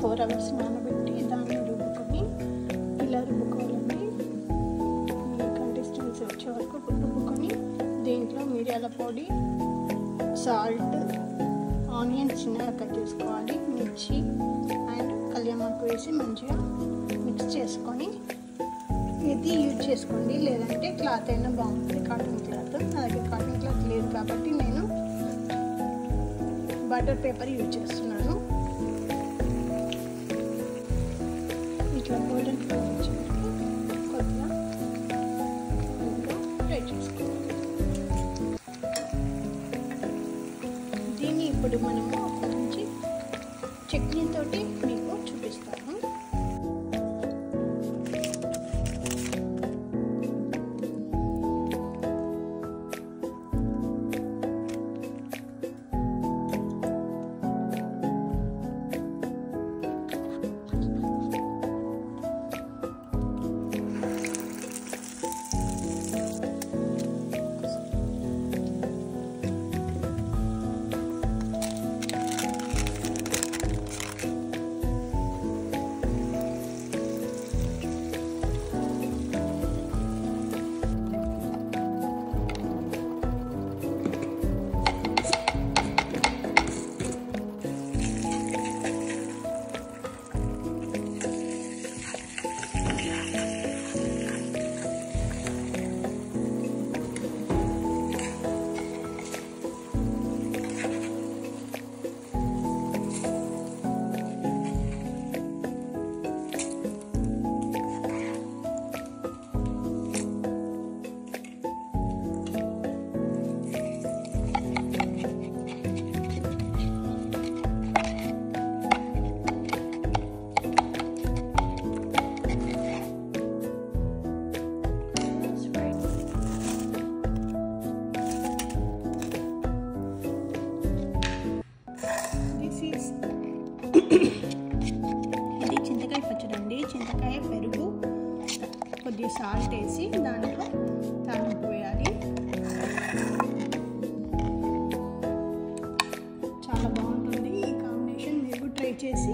4 hours నానబెట్టి దాన్ని రుబ్బుకొని ఇలా రుబ్బుకోవాలండి. ఈ కన్సిస్టెన్సీ వచ్చే వరకు రుబ్బుకొని దీంట్లో మిరియాల పొడి, సాల్ట్, ఆనియన్స్ చిన్నగా కట్ చేసుకోవాలి, మిర్చి అండ్ కళ్యామాకు వేసి మంచిగా మిక్స్ చేసుకొని ఇది యూజ్ చేసుకోండి. లేదంటే క్లాత్ అయినా బాగుంటుంది, కాటన్ క్లాత్. నా దగ్గర కాటన్ క్లాత్ లేదు కాబట్టి నేను బటర్ పేపర్ యూజ్ చేస్తున్నాను. ఇట్లా గోల్డెన్ కలర్ వచ్చేటట్టు కొద్దిగా ఫ్రై చేసుకోవాలి. దీన్ని ఇప్పుడు మనము ఒక మంచి చట్నీతోటి మీకు చూపిస్తాను. ఇది చింతకాయ పచ్చడి అండి. చింతకాయ, పెరుగు, కొద్దిగా సాల్ట్ వేసి దాంట్లో తాలింపు వేయాలి. చాలా బాగుంటుంది ఈ కాంబినేషన్. మీరు ట్రై చేసి